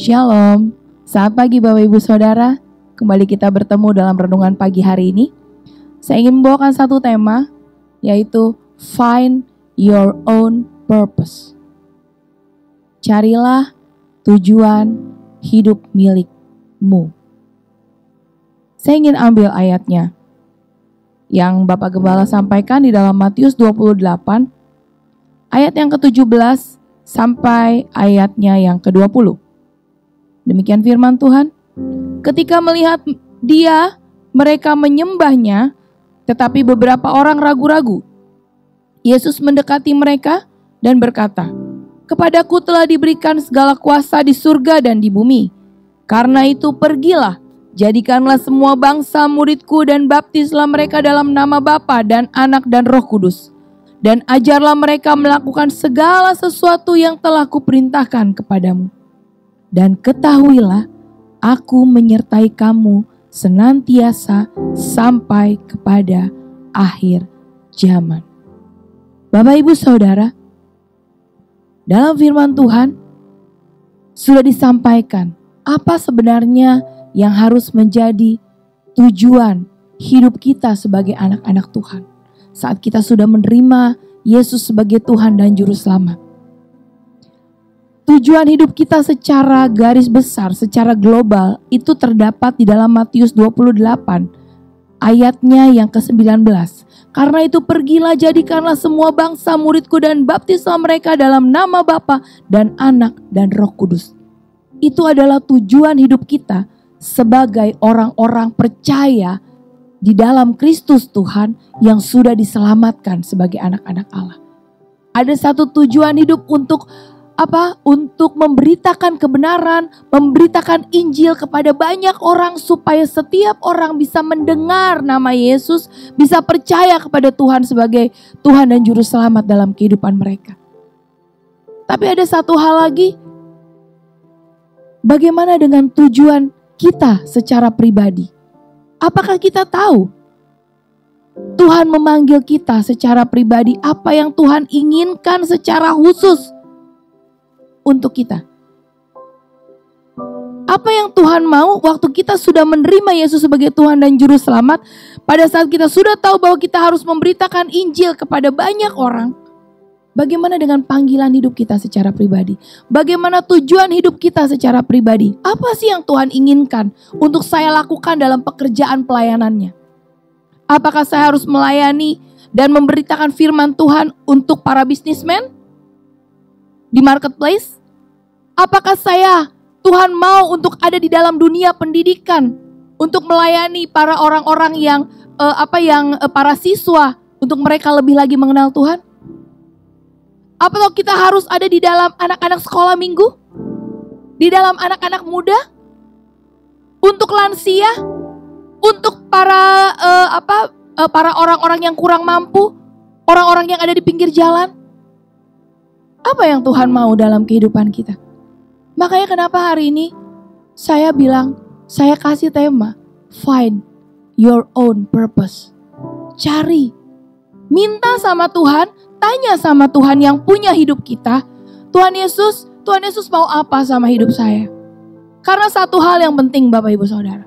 Shalom, selamat pagi Bapak Ibu Saudara. Kembali kita bertemu dalam renungan pagi hari ini. Saya ingin membawakan satu tema, yaitu Find Your Own Purpose. Carilah tujuan hidup milikmu. Saya ingin ambil ayatnya yang Bapak Gembala sampaikan di dalam Matius 28, ayat yang ke-17 sampai ayatnya yang ke-20. Demikian firman Tuhan. Ketika melihat dia, mereka menyembahnya, tetapi beberapa orang ragu-ragu. Yesus mendekati mereka dan berkata, "Kepadaku telah diberikan segala kuasa di surga dan di bumi. Karena itu pergilah, jadikanlah semua bangsa muridku dan baptislah mereka dalam nama Bapa dan Anak dan Roh Kudus. Dan ajarlah mereka melakukan segala sesuatu yang telah kuperintahkan kepadamu. Dan ketahuilah, aku menyertai kamu senantiasa sampai kepada akhir zaman." Bapak Ibu Saudara, dalam firman Tuhan sudah disampaikan apa sebenarnya yang harus menjadi tujuan hidup kita sebagai anak-anak Tuhan saat kita sudah menerima Yesus sebagai Tuhan dan Juru Selamat. Tujuan hidup kita secara garis besar, secara global, itu terdapat di dalam Matius 28, ayatnya yang ke-19. Karena itu pergilah, jadikanlah semua bangsa muridku dan baptislah mereka dalam nama Bapa dan Anak dan Roh Kudus. Itu adalah tujuan hidup kita sebagai orang-orang percaya di dalam Kristus Tuhan yang sudah diselamatkan sebagai anak-anak Allah. Ada satu tujuan hidup untuk apa? Untuk memberitakan kebenaran, memberitakan Injil kepada banyak orang supaya setiap orang bisa mendengar nama Yesus, bisa percaya kepada Tuhan sebagai Tuhan dan Juru Selamat dalam kehidupan mereka. Tapi ada satu hal lagi, bagaimana dengan tujuan kita secara pribadi? Apakah kita tahu Tuhan memanggil kita secara pribadi, apa yang Tuhan inginkan secara khusus untuk kita? Apa yang Tuhan mau waktu kita sudah menerima Yesus sebagai Tuhan dan Juru Selamat? Pada saat kita sudah tahu bahwa kita harus memberitakan Injil kepada banyak orang, bagaimana dengan panggilan hidup kita secara pribadi? Bagaimana tujuan hidup kita secara pribadi? Apa sih yang Tuhan inginkan untuk saya lakukan dalam pekerjaan pelayanannya? Apakah saya harus melayani dan memberitakan firman Tuhan untuk para bisnismen di marketplace? Apakah Tuhan mau untuk ada di dalam dunia pendidikan untuk melayani para orang-orang yang para siswa untuk mereka lebih lagi mengenal Tuhan? Apakah kita harus ada di dalam anak-anak sekolah minggu? Di dalam anak-anak muda? Untuk lansia? Untuk para orang-orang yang kurang mampu? Orang-orang yang ada di pinggir jalan? Apa yang Tuhan mau dalam kehidupan kita? Makanya kenapa hari ini saya bilang, saya kasih tema Find Your Own Purpose. Cari, minta sama Tuhan, tanya sama Tuhan yang punya hidup kita, Tuhan Yesus mau apa sama hidup saya? Karena satu hal yang penting Bapak Ibu Saudara,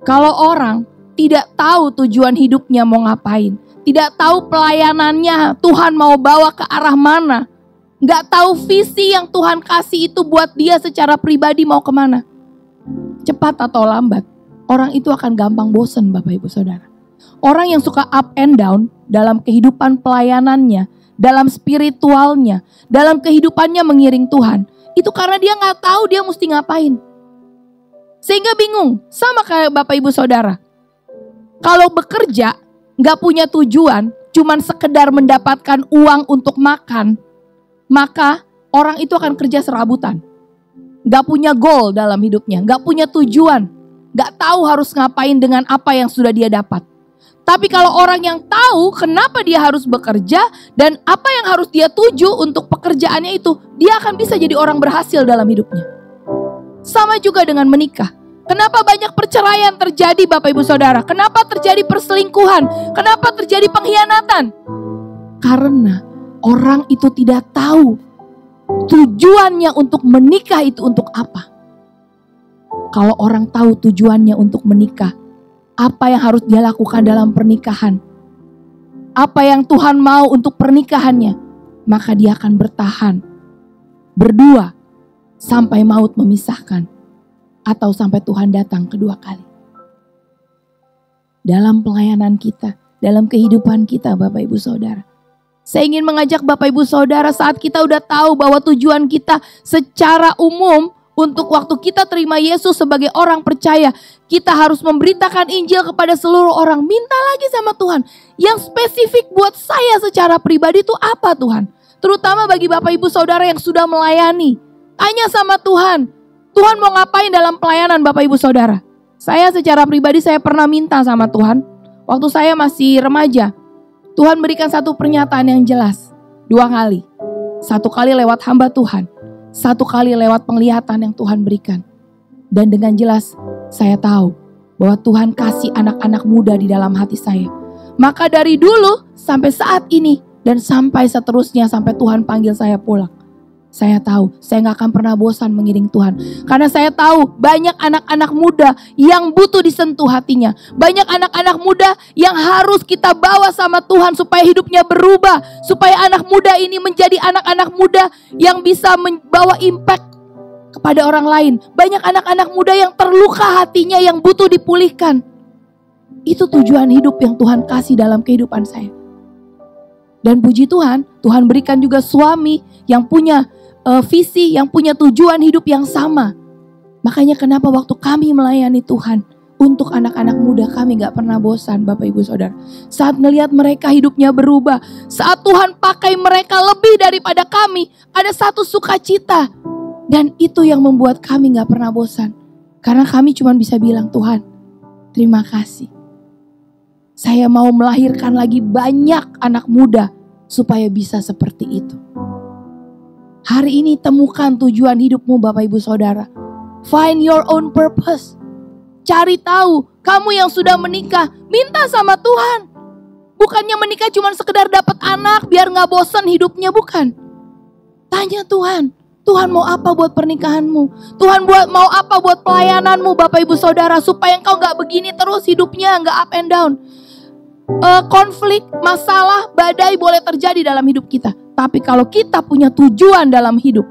kalau orang tidak tahu tujuan hidupnya mau ngapain, tidak tahu pelayanannya Tuhan mau bawa ke arah mana, gak tahu visi yang Tuhan kasih itu buat dia secara pribadi mau kemana, cepat atau lambat orang itu akan gampang bosan Bapak Ibu Saudara. Orang yang suka up and down dalam kehidupan pelayanannya, dalam spiritualnya, dalam kehidupannya mengiring Tuhan, itu karena dia gak tahu dia mesti ngapain. Sehingga bingung, sama kayak Bapak Ibu Saudara. Kalau bekerja gak punya tujuan, cuman sekedar mendapatkan uang untuk makan, maka orang itu akan kerja serabutan. Gak punya goal dalam hidupnya, gak punya tujuan, gak tahu harus ngapain dengan apa yang sudah dia dapat. Tapi kalau orang yang tahu kenapa dia harus bekerja dan apa yang harus dia tuju untuk pekerjaannya itu, dia akan bisa jadi orang berhasil dalam hidupnya. Sama juga dengan menikah. Kenapa banyak perceraian terjadi Bapak Ibu Saudara? Kenapa terjadi perselingkuhan? Kenapa terjadi pengkhianatan? Karena orang itu tidak tahu tujuannya untuk menikah itu untuk apa. Kalau orang tahu tujuannya untuk menikah, apa yang harus dia lakukan dalam pernikahan, apa yang Tuhan mau untuk pernikahannya, maka dia akan bertahan, berdua, sampai maut memisahkan, atau sampai Tuhan datang kedua kali. Dalam pelayanan kita, dalam kehidupan kita Bapak Ibu Saudara, saya ingin mengajak Bapak Ibu Saudara, saat kita udah tahu bahwa tujuan kita secara umum untuk waktu kita terima Yesus sebagai orang percaya, kita harus memberitakan Injil kepada seluruh orang. Minta lagi sama Tuhan, yang spesifik buat saya secara pribadi itu apa Tuhan? Terutama bagi Bapak Ibu Saudara yang sudah melayani, tanya sama Tuhan, Tuhan mau ngapain dalam pelayanan Bapak Ibu Saudara? Saya secara pribadi saya pernah minta sama Tuhan, waktu saya masih remaja, Tuhan berikan satu pernyataan yang jelas, 2 kali. 1 kali lewat hamba Tuhan, 1 kali lewat penglihatan yang Tuhan berikan. Dan dengan jelas saya tahu bahwa Tuhan kasih anak-anak muda di dalam hati saya. Maka dari dulu sampai saat ini dan sampai seterusnya sampai Tuhan panggil saya pulang, saya tahu saya gak akan pernah bosan mengiring Tuhan. Karena saya tahu banyak anak-anak muda yang butuh disentuh hatinya. Banyak anak-anak muda yang harus kita bawa sama Tuhan supaya hidupnya berubah. Supaya anak muda ini menjadi anak-anak muda yang bisa membawa impact kepada orang lain. Banyak anak-anak muda yang terluka hatinya yang butuh dipulihkan. Itu tujuan hidup yang Tuhan kasih dalam kehidupan saya. Dan puji Tuhan, Tuhan berikan juga suami yang punya visi, yang punya tujuan hidup yang sama. Makanya kenapa waktu kami melayani Tuhan untuk anak-anak muda, kami gak pernah bosan Bapak Ibu Saudara. Saat ngelihat mereka hidupnya berubah, saat Tuhan pakai mereka lebih daripada kami, ada satu sukacita. Dan itu yang membuat kami gak pernah bosan. Karena kami cuma bisa bilang, Tuhan, terima kasih. Saya mau melahirkan lagi banyak anak muda supaya bisa seperti itu. Hari ini temukan tujuan hidupmu Bapak Ibu Saudara. Find your own purpose. Cari tahu, kamu yang sudah menikah, minta sama Tuhan. Bukannya menikah cuma sekedar dapat anak biar gak bosan hidupnya, bukan. Tanya Tuhan, Tuhan mau apa buat pernikahanmu? Tuhan mau apa buat pelayananmu Bapak Ibu Saudara, supaya engkau gak begini terus hidupnya, gak up and down. Konflik, masalah, badai boleh terjadi dalam hidup kita. Tapi kalau kita punya tujuan dalam hidup,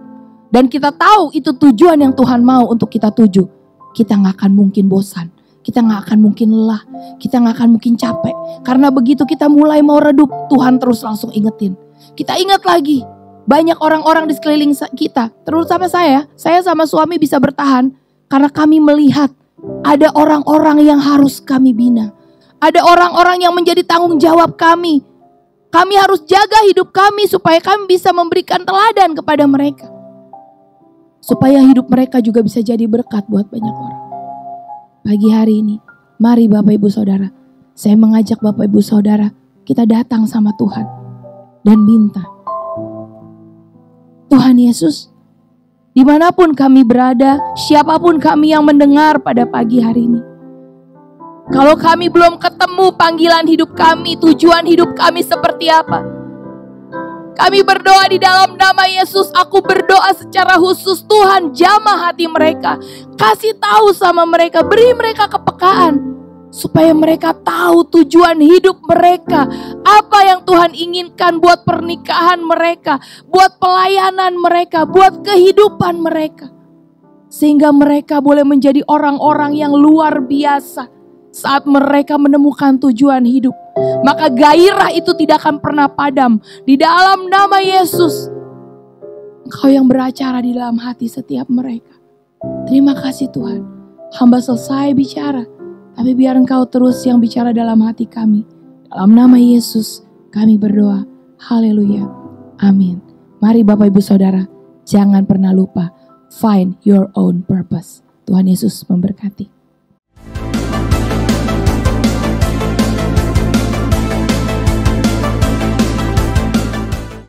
dan kita tahu itu tujuan yang Tuhan mau untuk kita tuju, kita gak akan mungkin bosan, kita gak akan mungkin lelah, kita gak akan mungkin capek. Karena begitu kita mulai mau redup, Tuhan terus langsung ingetin. Kita ingat lagi, banyak orang-orang di sekeliling kita, terutama saya sama suami bisa bertahan, karena kami melihat ada orang-orang yang harus kami bina. Ada orang-orang yang menjadi tanggung jawab kami. Kami harus jaga hidup kami supaya kami bisa memberikan teladan kepada mereka. Supaya hidup mereka juga bisa jadi berkat buat banyak orang. Pagi hari ini, mari Bapak Ibu Saudara, saya mengajak Bapak Ibu Saudara, kita datang sama Tuhan dan minta. Tuhan Yesus, dimanapun kami berada, siapapun kami yang mendengar pada pagi hari ini, kalau kami belum ketemu panggilan hidup kami, tujuan hidup kami seperti apa, kami berdoa di dalam nama Yesus. Aku berdoa secara khusus, Tuhan jamah hati mereka, kasih tahu sama mereka, beri mereka kepekaan, supaya mereka tahu tujuan hidup mereka, apa yang Tuhan inginkan buat pernikahan mereka, buat pelayanan mereka, buat kehidupan mereka. Sehingga mereka boleh menjadi orang-orang yang luar biasa. Saat mereka menemukan tujuan hidup, maka gairah itu tidak akan pernah padam. Di dalam nama Yesus, Engkau yang beracara di dalam hati setiap mereka. Terima kasih Tuhan. Hamba selesai bicara, tapi biar Engkau terus yang bicara dalam hati kami. Dalam nama Yesus kami berdoa. Haleluya. Amin. Mari Bapak Ibu Saudara, jangan pernah lupa, find your own purpose. Tuhan Yesus memberkati.